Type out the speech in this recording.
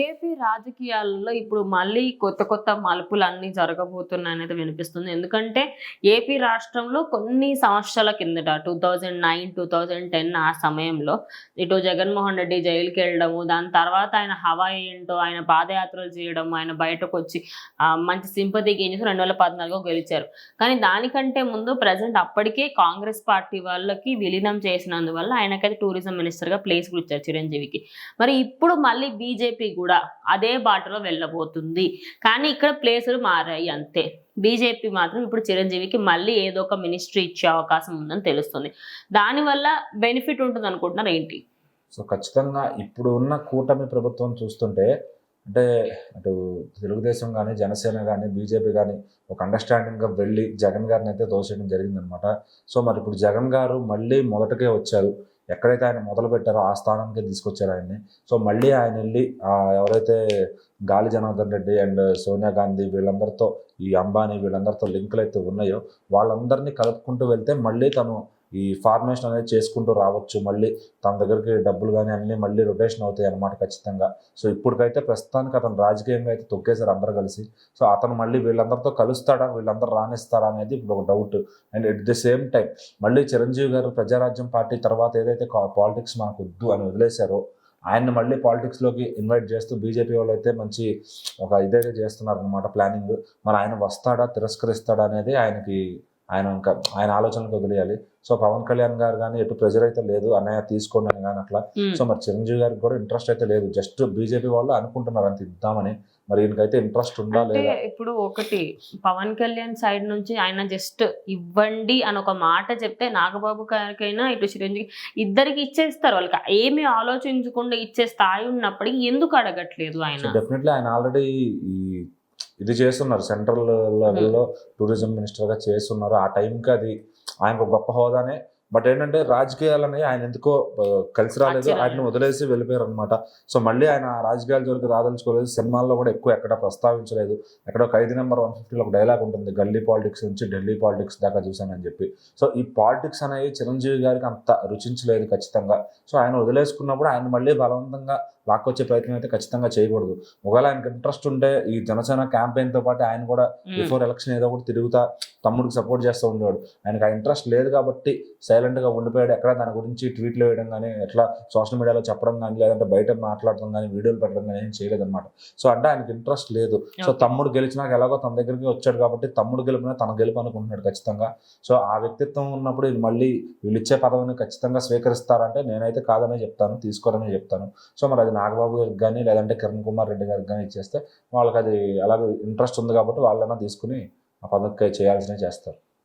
AP రాజకీయాల్లో ఇప్పుడు మళ్ళీ కొత్త కొత్త మలుపులన్నీ జరగబోతున్నాయనేది వినిపిస్తుంది. ఎందుకంటే ఏపీ రాష్ట్రంలో కొన్ని సంవత్సరాల కిందట 2009, 2010 ఆ సమయంలో ఇటు జగన్మోహన్ రెడ్డి జైలుకెళ్ళడము, దాని తర్వాత ఆయన హవా ఏంటో, ఆయన పాదయాత్రలు చేయడం, ఆయన బయటకొచ్చి మంచి సింపతి గెయిన్ చేసి 2014 గెలిచారు. కానీ దానికంటే ముందు ప్రెజెంట్ అప్పటికే కాంగ్రెస్ పార్టీ వాళ్ళకి విలీనం చేసినందువల్ల ఆయనకైతే టూరిజం మినిస్టర్గా ప్లేస్ కూడా ఇచ్చారు చిరంజీవికి. మరి ఇప్పుడు మళ్ళీ బీజేపీ కూడా అదే బాటలో వెళ్ళబోతుంది. కానీ ఇక్కడ ప్లేసులు మారాయి అంతే. బీజేపీ మాత్రం ఇప్పుడు చిరంజీవికి మళ్ళీ ఏదో ఒక మినిస్ట్రీ ఇచ్చే అవకాశం ఉందని తెలుస్తుంది. దానివల్ల బెనిఫిట్ ఉంటుంది అనుకుంటున్నారు ఏంటి? సో ఖచ్చితంగా ఇప్పుడు ఉన్న కూటమి ప్రభుత్వం చూస్తుంటే అంటే అటు తెలుగుదేశం కానీ, జనసేన కానీ, బీజేపీ కానీ ఒక అండర్స్టాండింగ్గా వెళ్ళి జగన్ గారిని అయితే తోసేయడం జరిగిందనమాట. సో మరి ఇప్పుడు జగన్ గారు మళ్ళీ మొదటకే వచ్చారు. ఎక్కడైతే ఆయన మొదలు పెట్టారో ఆ స్థానానికి తీసుకొచ్చారు ఆయన్ని. సో మళ్ళీ ఆయన వెళ్ళి ఎవరైతే గాలి జనార్దన్ రెడ్డి అండ్ సోనియా గాంధీ వీళ్ళందరితో, ఈ అంబానీ వీళ్ళందరితో లింకులు అయితే ఉన్నాయో వాళ్ళందరినీ కలుపుకుంటూ వెళ్తే మళ్ళీ తను ఈ ఫార్మేషన్ అనేది చేసుకుంటూ రావచ్చు. మళ్ళీ తన దగ్గరికి డబ్బులు కానీ అన్నీ మళ్ళీ రొటేషన్ అవుతాయి అన్నమాట ఖచ్చితంగా. సో ఇప్పటికైతే ప్రస్తుతానికి అతను రాజకీయంగా అయితే తొక్కేశారు అందరు కలిసి. సో అతను మళ్ళీ వీళ్ళందరితో కలుస్తాడా, వీళ్ళందరూ రాణిస్తారా అనేది ఇప్పుడు ఒక doubt. And at the same time మళ్ళీ చిరంజీవి గారు ప్రజారాజ్యం పార్టీ తర్వాత ఏదైతే పాలిటిక్స్ మనకు వద్దు అని వదిలేశారో ఆయన్ని మళ్ళీ పాలిటిక్స్లోకి ఇన్వైట్ చేస్తూ బీజేపీ వాళ్ళు అయితే మంచి ఒక ఇదైతే చేస్తున్నారు అనమాట ప్లానింగ్. మరి ఆయన వస్తాడా, తిరస్కరిస్తాడా అనేది ఆయన ఆలోచనలకు వదిలేయాలి. సో పవన్ కళ్యాణ్ గారు కానీ ఎటు ప్రెజర్ అయితే లేదు, అన్నయ్య తీసుకోండి అని కానీ అట్లా. సో మరి చిరంజీవి గారికి కూడా ఇంట్రెస్ట్ అయితే లేదు. జస్ట్ బీజేపీ వాళ్ళు అనుకుంటున్నారు అంత ఇద్దామని. మరి ఈయనకైతే ఇంట్రెస్ట్ ఉందా లేదా? ఇప్పుడు ఒకటి పవన్ కళ్యాణ్ సైడ్ నుంచి ఆయన జస్ట్ ఇవ్వండి అని ఒక మాట చెప్తే నాగబాబు గారికైనా ఇటు చిరంజీవి ఇద్దరికి ఇచ్చేస్తారు. వాళ్ళకి ఏమి ఆలోచించకుండా ఇచ్చే స్థాయి ఉన్నప్పటికీ ఎందుకు అడగట్లేదు ఆయన? డెఫినెట్లీ ఆయన ఆల్రెడీ ఇది చేస్తున్నారు, సెంట్రల్ లెవెల్లో టూరిజం మినిస్టర్గా చేస్తున్నారు. ఆ టైంకి అది ఆయనకు గొప్ప హోదానే. బట్ ఏంటంటే రాజకీయాలని ఆయన ఎందుకో కలిసి రాలేదు, ఆయన వదిలేసి వెళ్ళిపోయారు అనమాట. సో మళ్ళీ ఆయన రాజకీయాల జోలికి రాదలుచుకోలేదు. సినిమాల్లో కూడా ఎక్కువ ఎక్కడ ప్రస్తావించలేదు. ఎక్కడో 5 నెంబర్ 150లో ఒక డైలాగ్ ఉంటుంది, గల్లీ పాలిటిక్స్ నుంచి ఢిల్లీ పాలిటిక్స్ దాకా చూశానని చెప్పి. సో ఈ పాలిటిక్స్ అనేవి చిరంజీవి గారికి అంత రుచించలేదు ఖచ్చితంగా. సో ఆయన వదిలేసుకున్నప్పుడు ఆయన మళ్ళీ బలవంతంగా లాక్కొచ్చే ప్రయత్నం అయితే ఖచ్చితంగా చేయకూడదు. ఒకవేళ ఆయనకు ఇంట్రెస్ట్ ఉంటే ఈ జనసేన క్యాంపెయిన్తో పాటు ఆయన కూడా బిఫోర్ ఎలక్షన్ ఏదో ఒకటి తిరుగుతా తమ్ముడికి సపోర్ట్ చేస్తూ ఉండేవాడు. ఆయనకు ఆ ఇంట్రెస్ట్ లేదు కాబట్టి సైలెంట్గా ఉండిపోయాడు. ఎక్కడ దాని గురించి ట్వీట్లు వేయడం కానీ, ఎట్లా సోషల్ మీడియాలో చెప్పడం కానీ, లేదంటే బయట మాట్లాడడం కానీ, వీడియోలు పెట్టడం కానీ ఏం చేయలేదన్నమాట. సో అంటే ఆయనకి ఇంట్రెస్ట్ లేదు. సో తమ్ముడు గెలిచినాక ఎలాగో తన దగ్గరికి వచ్చాడు కాబట్టి తమ్ముడు గెలిపినా తన గెలుపు అనుకుంటున్నాడు ఖచ్చితంగా. సో ఆ వ్యక్తిత్వం ఉన్నప్పుడు మళ్ళీ వీళ్ళు ఇచ్చే పదవిని ఖచ్చితంగా స్వీకరిస్తారంటే నేనైతే కాదనే చెప్తాను, తీసుకోరనే చెప్తాను. సో మరి అది నాగబాబు గారికి కానీ లేదంటే కిరణ్ కుమార్ రెడ్డి గారికి కానీ ఇచ్చేస్తే వాళ్ళకి అది అలాగే ఇంట్రెస్ట్ ఉంది కాబట్టి వాళ్ళైనా తీసుకుని ఆ పదవికి చేయాల్సినవి చేస్తారు.